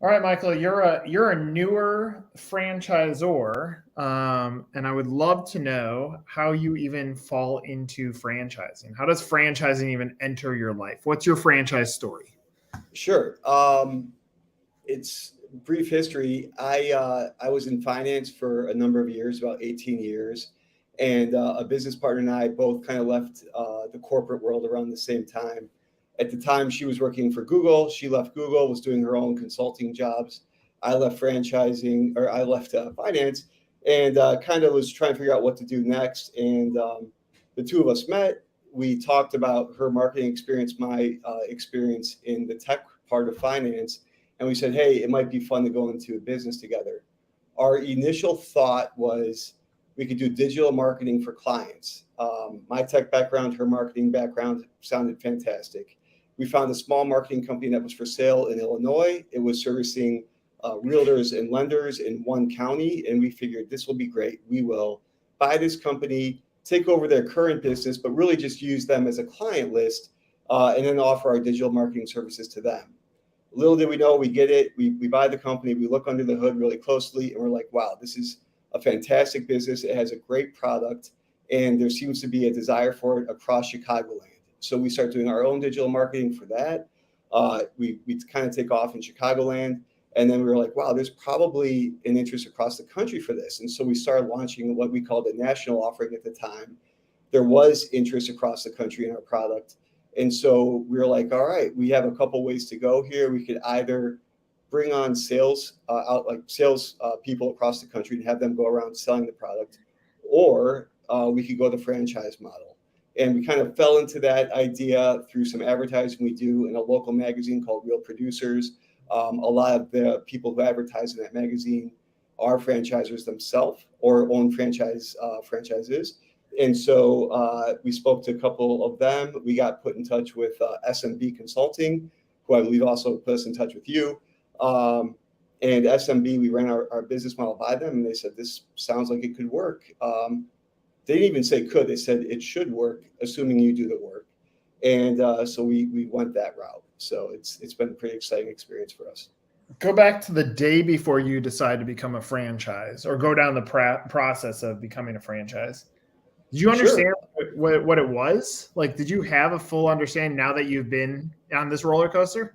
All right, Michael, you're a newer franchisor, and I would love to know how you even fall into franchising. How does franchising even enter your life? What's your franchise story? Sure. It's brief history. I was in finance for a number of years, about 18 years, and a business partner and I both kind of left the corporate world around the same time. At the time, she was working for Google. She left Google, was doing her own consulting jobs. I left franchising, or I left finance, and kind of was trying to figure out what to do next. And the two of us met. We talked about her marketing experience, my experience in the tech part of finance, and we said, hey, it might be fun to go into a business together. Our initial thought was we could do digital marketing for clients. My tech background, her marketing background sounded fantastic. We found a small marketing company that was for sale in Illinois. It was servicing realtors and lenders in one county, and we figured this will be great. We will buy this company, take over their current business, but really just use them as a client list, and then offer our digital marketing services to them. Little did we know, we get it. We buy the company, we look under the hood really closely, and we're like, wow, this is a fantastic business. It has a great product, and there seems to be a desire for it across Chicagoland. So we start doing our own digital marketing for that. We kind of take off in Chicagoland, and then we were like, wow, there's probably an interest across the country for this. And so we started launching what we called a national offering at the time. There was interest across the country in our product. And so we were like, all right, we have a couple ways to go here. We could either bring on sales people across the country and have them go around selling the product, or we could go the franchise model. And we kind of fell into that idea through some advertising we do in a local magazine called Real Producers. A lot of the people who advertise in that magazine are franchisors themselves or own franchises. And so we spoke to a couple of them. We got put in touch with SMB Consulting, who I believe also put us in touch with you. And SMB, we ran our business model by them, and they said, this sounds like it could work. They didn't even say could, they said it should work, assuming you do the work. And so we went that route. So it's been a pretty exciting experience for us. Go back to the day before you decide to become a franchise, or go down the process of becoming a franchise. Did you Sure. understand what it was? Like, did you have a full understanding now that you've been on this roller coaster?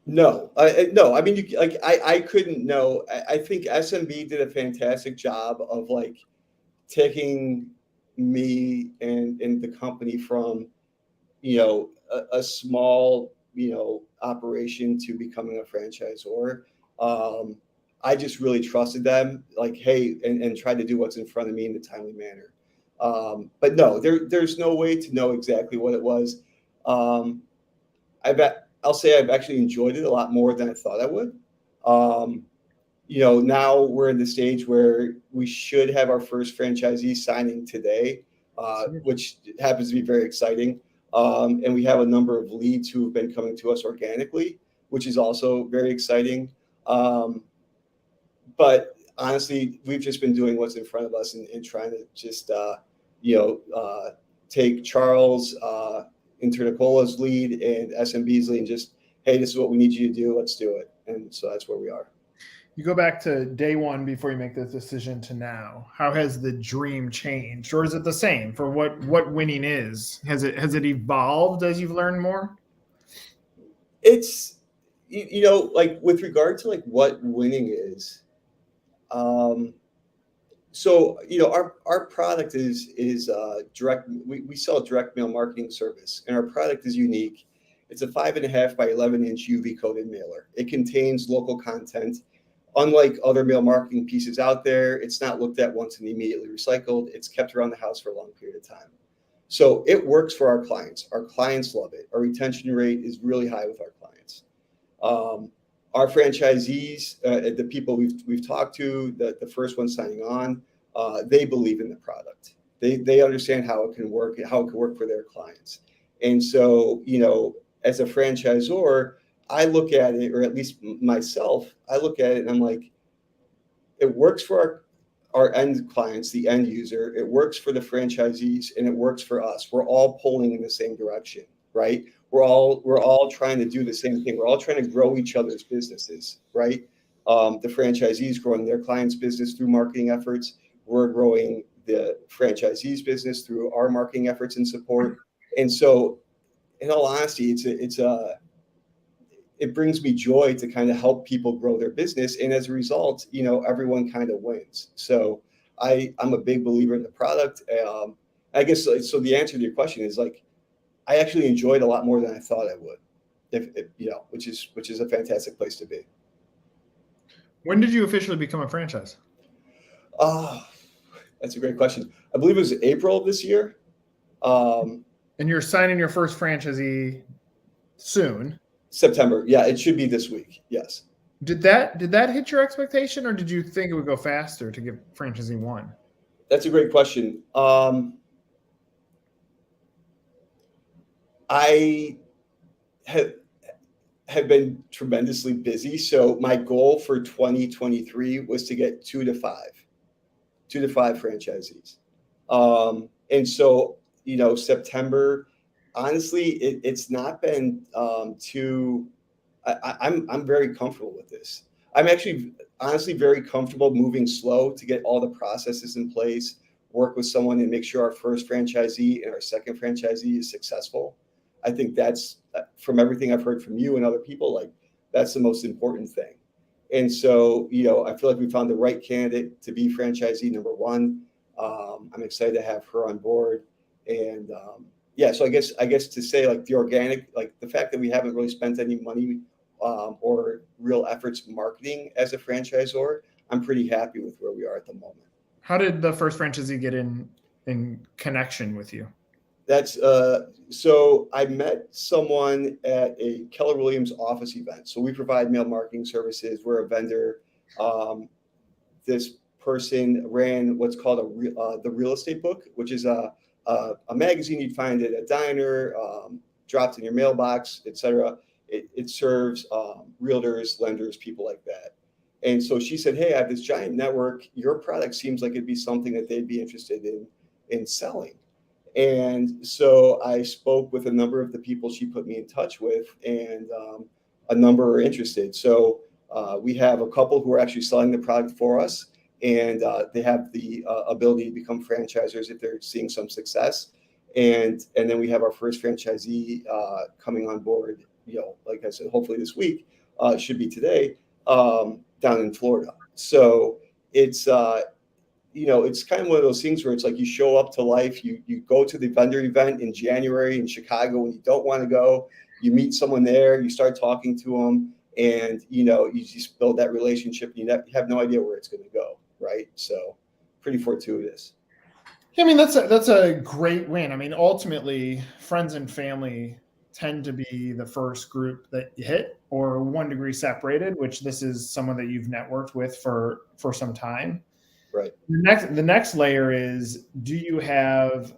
No, no. I mean, I couldn't know. I think SMB did a fantastic job of like taking me and the company from, a small, operation to becoming a franchisor. I just really trusted them, like, hey, and tried to do what's in front of me in a timely manner. But no, there's no way to know exactly what it was. I'll say I've actually enjoyed it a lot more than I thought I would. Now we're in the stage where we should have our first franchisee signing today, which happens to be very exciting. And we have a number of leads who have been coming to us organically, which is also very exciting. But honestly, we've just been doing what's in front of us and trying to just, take Charles, Internicola's lead and SMB's lead and just, hey, this is what we need you to do. Let's do it. And so that's where we are. You go back to day one before you make this decision to now. How has the dream changed, or is it the same for what winning is? Has it evolved as you've learned more? It's, like with regard to like what winning is. So our product is direct. We sell a direct mail marketing service, and our product is unique. It's a 5.5 by 11-inch UV coated mailer. It contains local content. Unlike other mail marketing pieces out there, it's not looked at once and immediately recycled. It's kept around the house for a long period of time. So it works for our clients. Our clients love it. Our retention rate is really high with our clients. Our franchisees, the people we've talked to, the first one signing on, they believe in the product. They understand how it can work and how it can work for their clients. And so, as a franchisor, I look at it, or at least myself, I look at it and I'm like, it works for our end clients, the end user, it works for the franchisees, and it works for us. We're all pulling in the same direction, right? we're all trying to do the same thing. We're all trying to grow each other's businesses, right? The franchisees growing their clients' business through marketing efforts. We're growing the franchisees' business through our marketing efforts and support. And so, in all honesty, it brings me joy to kind of help people grow their business, and as a result, everyone kind of wins. So I'm a big believer in the product. I guess so. The answer to your question is like, I actually enjoyed a lot more than I thought I would, if which is a fantastic place to be. When did you officially become a franchise? That's a great question. I believe it was April of this year. And you're signing your first franchisee soon. September. Yeah, it should be this week. Yes. Did that hit your expectation, or did you think it would go faster to get franchisee one? That's a great question. I have been tremendously busy. So my goal for 2023 was to get 2 to 5 franchisees. And so, September, honestly, it's not been too, I'm very comfortable with this. I'm actually honestly very comfortable moving slow to get all the processes in place, work with someone and make sure our first franchisee and our second franchisee is successful. I think that's, from everything I've heard from you and other people, like that's the most important thing. And so, I feel like we found the right candidate to be franchisee number one. I'm excited to have her on board. And so I guess to say like the organic, like the fact that we haven't really spent any money or real efforts marketing as a franchisor, I'm pretty happy with where we are at the moment. How did the first franchisee get in connection with you? That's so I met someone at a Keller Williams office event. So we provide mail marketing services. We're a vendor. This person ran what's called the Real Estate Book, which is a magazine you'd find at a diner, dropped in your mailbox, etc. It serves realtors, lenders, people like that. And so she said, "Hey, I have this giant network. Your product seems like it'd be something that they'd be interested in selling." And so I spoke with a number of the people she put me in touch with, and a number are interested. So we have a couple who are actually selling the product for us, and they have the ability to become franchisors if they're seeing some success. And then we have our first franchisee coming on board, like I said, hopefully this week, should be today, down in Florida. So it's it's kind of one of those things where it's like you show up to life, you go to the vendor event in January in Chicago when you don't want to go, you meet someone there, you start talking to them, and you just build that relationship. You have no idea where it's going to go, right? So pretty fortuitous. Yeah, I mean, that's a great win. I mean, ultimately, friends and family tend to be the first group that you hit, or 1 degree separated, which this is someone that you've networked with for some time. Right. The next layer is, do you have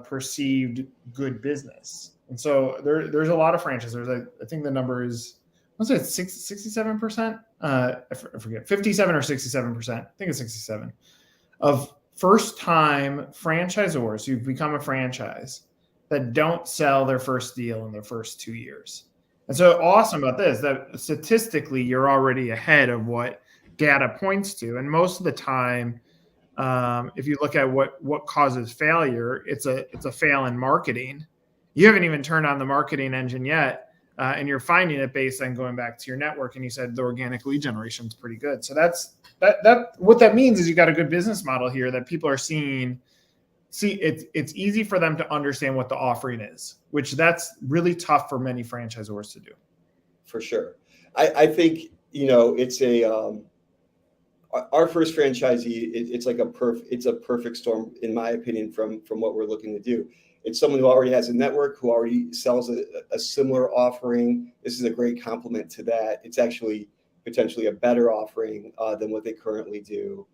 perceived good business? And so there's a lot of franchises. I think the number is, I want to say it's 67%. I forget, 57 or 67%. I think it's 67 of first-time franchisors who've become a franchise that don't sell their first deal in their first 2 years. And so awesome about this, that statistically you're already ahead of what data points to. And most of the time, if you look at what causes failure, it's a fail in marketing. You haven't even turned on the marketing engine yet, and you're finding it based on going back to your network. And you said the organic lead generation is pretty good. So that's what that means is you got a good business model here that people are seeing. See, it's easy for them to understand what the offering is, which that's really tough for many franchisors to do. For sure. I think, it's our first franchisee, it's like it's a perfect storm, in my opinion, from what we're looking to do. It's someone who already has a network, who already sells a similar offering. This is a great complement to that. It's actually potentially a better offering than what they currently do.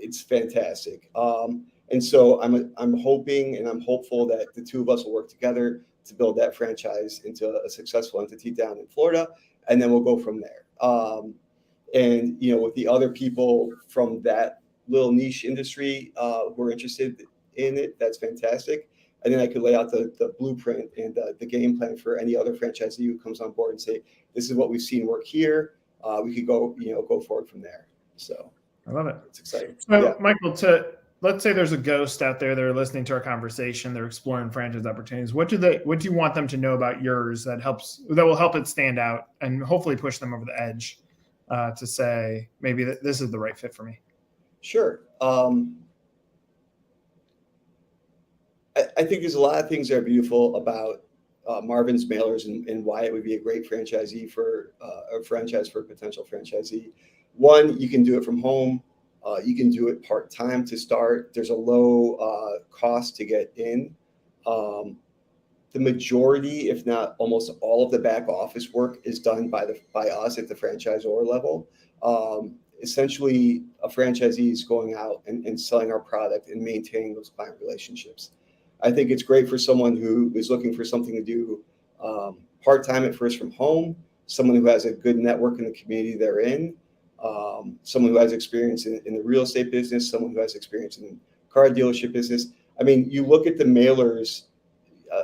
It's fantastic. And so I'm hoping and I'm hopeful that the two of us will work together to build that franchise into a successful entity down in Florida, and then we'll go from there. And with the other people from that little niche industry who are interested in it, that's fantastic. and then I could lay out the blueprint and the game plan for any other franchisee who comes on board and say, this is what we've seen work here. We could go forward from there. So I love it. It's exciting. So Michael, let's say there's a ghost out there that are listening to our conversation, they're exploring franchise opportunities. What do you want them to know about yours that will help it stand out and hopefully push them over the edge to say maybe this is the right fit for me? Sure. I think there's a lot of things that are beautiful about Marvin's mailers and why it would be a great franchisee for a franchise for a potential franchisee. One, you can do it from home. You can do it part-time to start. There's a low cost to get in. The majority, if not almost all of the back office work is done by us at the franchisor level. Essentially, a franchisee is going out and selling our product and maintaining those client relationships. I think it's great for someone who is looking for something to do part-time at first from home, someone who has a good network in the community they're in, someone who has experience in the real estate business, someone who has experience in car dealership business. I mean, you look at the mailers,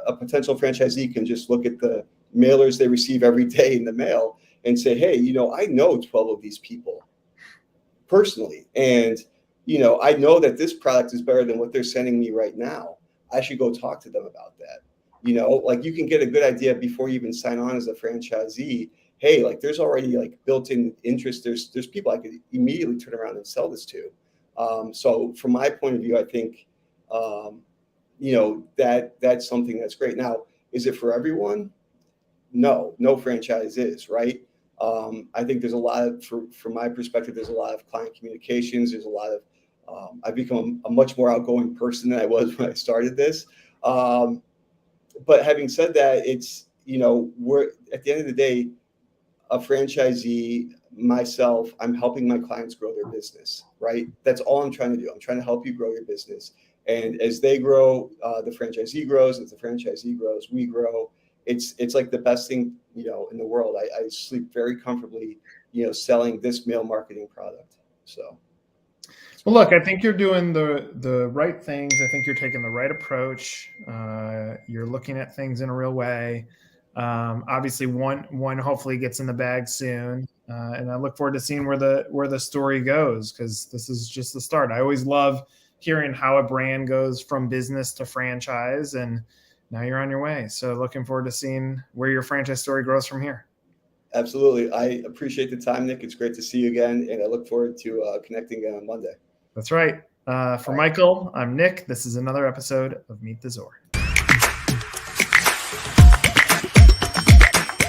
a potential franchisee can just look at the mailers they receive every day in the mail and say, hey, I know 12 of these people personally. And, I know that this product is better than what they're sending me right now. I should go talk to them about that. Like you can get a good idea before you even sign on as a franchisee. Hey, like there's already like built-in interest. There's people I could immediately turn around and sell this to. So from my point of view, I think, that's something that's great. Now, is it for everyone? No franchise is, right? I think there's a lot of, from my perspective, there's a lot of client communications. There's a lot of, I've become a much more outgoing person than I was when I started this. But having said that, it's, we're at the end of the day, a franchisee, myself, I'm helping my clients grow their business, right? That's all I'm trying to do. I'm trying to help you grow your business. And as they grow, the franchisee grows. As the franchisee grows, we grow. It's like the best thing, in the world. I sleep very comfortably, selling this mail marketing product. So. Well, look, I think you're doing the right things. I think you're taking the right approach. You're looking at things in a real way. Obviously, one hopefully gets in the bag soon, and I look forward to seeing where the story goes, because this is just the start. I always love hearing how a brand goes from business to franchise, and now you're on your way. So looking forward to seeing where your franchise story grows from here. Absolutely. I appreciate the time, Nick. It's great to see you again, and I look forward to connecting again on Monday. That's right. For Michael, I'm Nick. This is another episode of Meet the Zor.